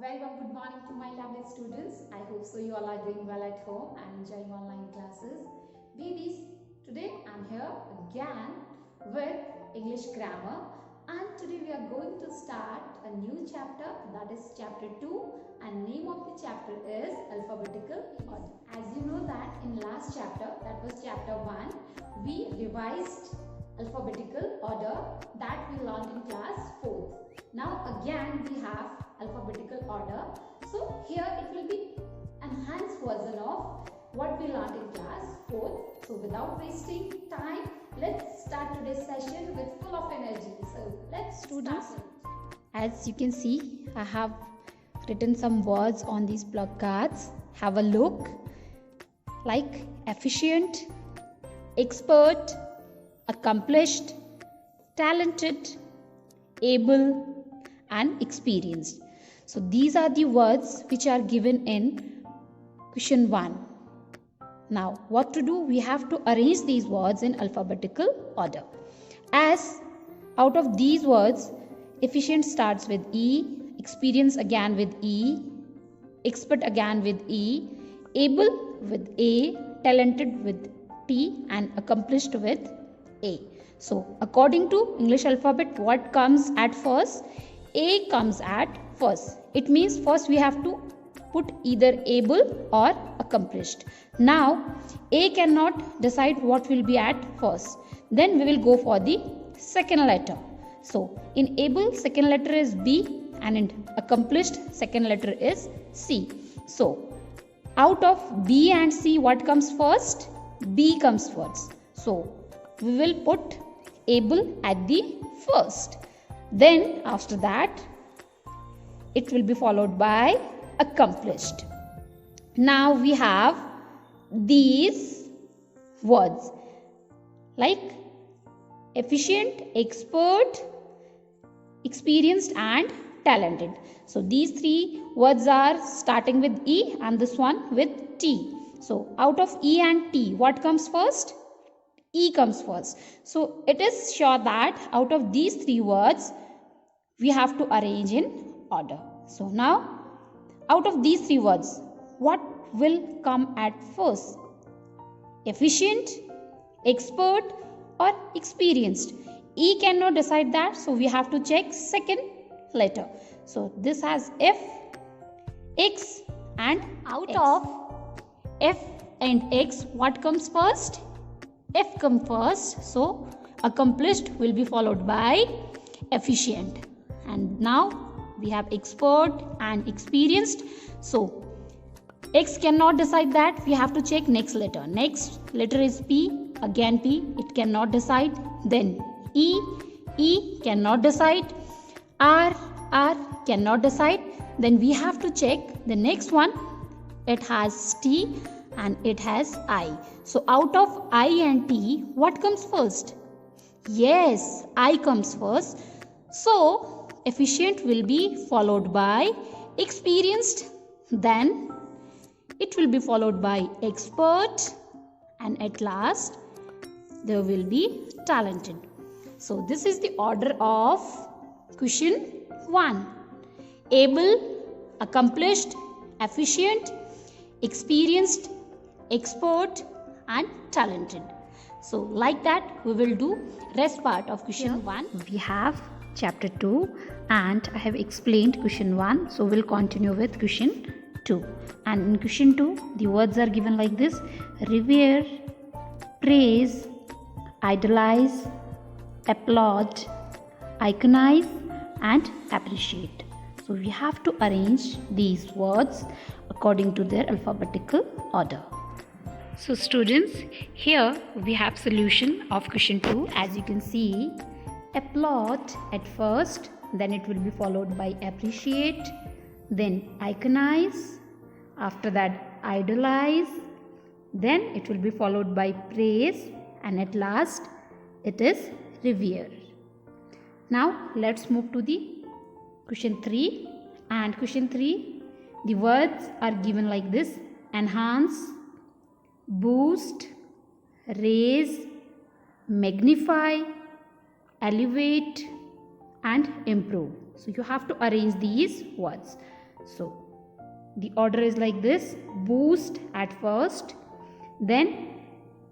Very well, good morning to my lovely students. I hope so you all are doing well at home and enjoying online classes. Babies, today I'm here again with English grammar, and today we are going to start a new chapter, that is chapter 2, and name of the chapter is alphabetical order. As you know that in last chapter, that was chapter 1, we revised alphabetical order that we learned in class 4th. Now again we have alphabetical order. So here it will be enhanced version of what we learned in class 4th. So without wasting time, let's start today's session with full of energy. So let's start. As you can see, I have written some words on these placards. Have a look. Like efficient, expert, accomplished, talented, able, and experienced. So these are the words which are given in question 1. Now what to do? We have to arrange these words in alphabetical order. As out of these words, efficient starts with E, experience again with E, expert again with E, able with A, talented with T, and accomplished with A. So according to English alphabet, what comes at first? A comes at first. It means first we have to put either able or accomplished. Now A cannot decide what will be at first. Then we will go for the second letter. So in able, second letter is B, and in accomplished, second letter is C. So out of B and C, what comes first? B comes first. So we will put able at the first. Then after that, it will be followed by accomplished. Now we have these words like efficient, expert, experienced, and talented. So these three words are starting with E and this one with T. So out of E and T, what comes first? E comes first. So it is sure that out of these three words, we have to arrange in order. So now, out of these three words, what will come at first? Efficient, expert, or experienced? E cannot decide that, so we have to check second letter. So this has F, X, and out X. Of F and X, what comes first? F comes first, so accomplished will be followed by efficient. And now we have expert and experienced. So X cannot decide that, we have to check next letter. Next letter is P, again P, it cannot decide. Then E cannot decide. R cannot decide. Then we have to check the next one. It has T and it has I. So out of I and T, what comes first? Yes, I comes first. So efficient will be followed by experienced. Then it will be followed by expert. And at last, there will be talented. So this is the order of question 1. Able, accomplished, efficient, experienced, expert, and talented. So like that we will do rest part of question 1. We have chapter 2 and I have explained question 1. So we'll continue with question 2. And in question 2 the words are given like this: revere, praise, idolize, applaud, iconize, and appreciate. So we have to arrange these words according to their alphabetical order. So students, here we have solution of question 2. As you can see, applaud at first, then it will be followed by appreciate, then iconize, after that idolize, then it will be followed by praise, and at last it is revere. Now let's move to the question 3. And question 3, the words are given like this: enhance, boost, raise, magnify, elevate, and improve. So you have to arrange these words. So the order is like this: boost at first, then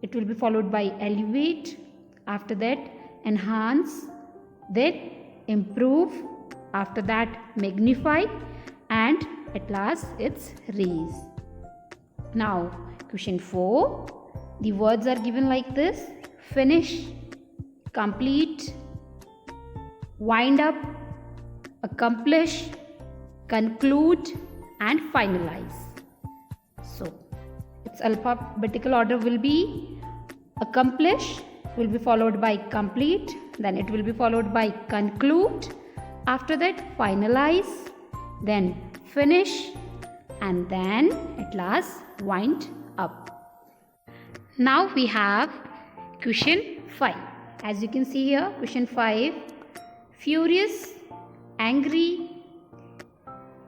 it will be followed by elevate, after that enhance, then improve, after that magnify, and at last it's raise. Now question 4, the words are given like this: finish, complete, wind up, accomplish, conclude, and finalize. So its alphabetical order will be: accomplish will be followed by complete, then it will be followed by conclude, after that finalize, then finish, and then at last wind up. Now we have question 5. As you can see here, question 5: furious, angry,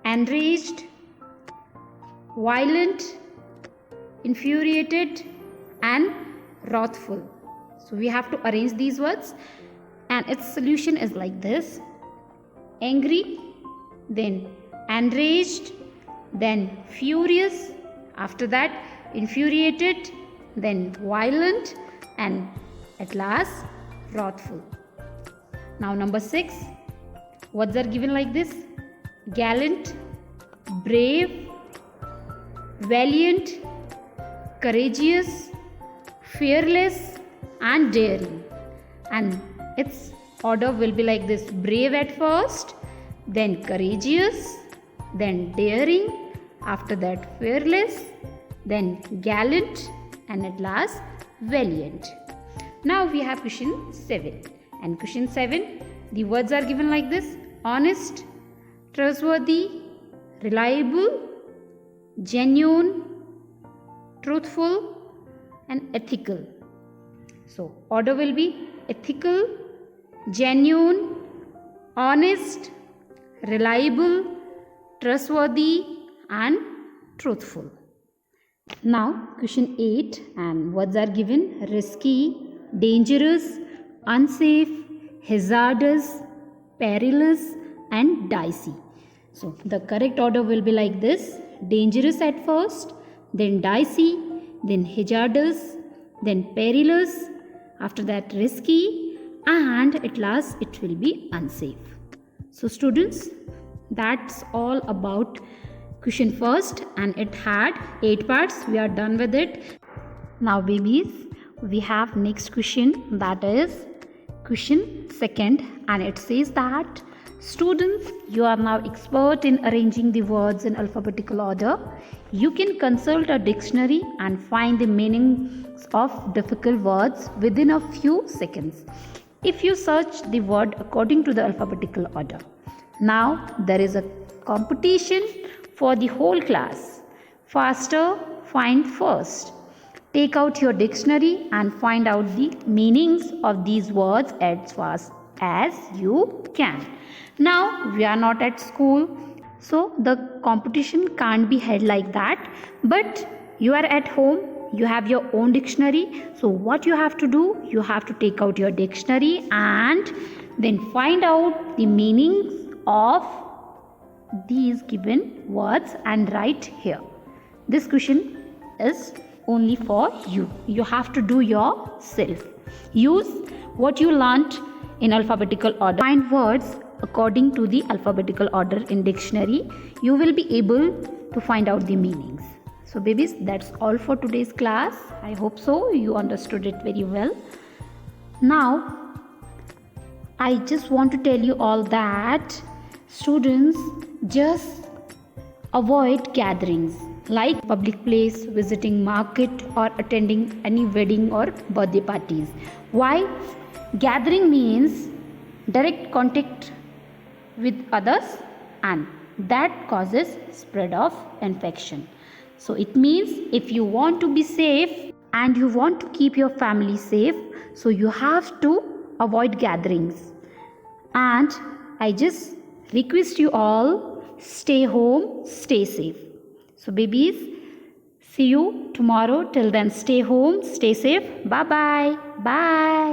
enraged, violent, infuriated, and wrathful. So we have to arrange these words, and its solution is like this: angry, then enraged, then furious, after that infuriated, then violent, and at last wrathful. Now number 6, words are given like this: gallant, brave, valiant, courageous, fearless, and daring. And its order will be like this: brave at first, then courageous, then daring, after that fearless, then gallant, and at last valiant. Now we have question 7. And question 7, the words are given like this: honest, trustworthy, reliable, genuine, truthful, and ethical. So order will be ethical, genuine, honest, reliable, trustworthy, and truthful. Now question 8, and words are given: risky, dangerous, unsafe, hazardous, perilous, and dicey. So the correct order will be like this: dangerous at first, then dicey, then hazardous, then perilous, after that risky, and at last it will be unsafe. So students, that's all about question first, and it had 8 parts. We are done with it. Now babies, we have next question, that is question 2nd, and it says that students, you are now expert in arranging the words in alphabetical order. You can consult a dictionary and find the meanings of difficult words within a few seconds if you search the word according to the alphabetical order. Now there is a competition for the whole class. Faster, find first. Take out your dictionary and find out the meanings of these words as fast as you can. Now we are not at school, so the competition can't be held like that, but you are at home, you have your own dictionary. So what you have to do, you have to take out your dictionary and then find out the meanings of these given words and write here. This question is only for you. You have to do yourself. Use what you learnt in alphabetical order. Find words according to the alphabetical order in dictionary. You will be able to find out the meanings. So babies, that's all for today's class. I hope so you understood it very well. Now I just want to tell you all that students, just avoid gatherings like public place, visiting market, or attending any wedding or birthday parties. Why? Gathering means direct contact with others, and that causes spread of infection. So it means if you want to be safe and you want to keep your family safe, so you have to avoid gatherings. And I just request you all, stay home, stay safe. So babies, see you tomorrow. Till then, stay home, stay safe. Bye bye. Bye.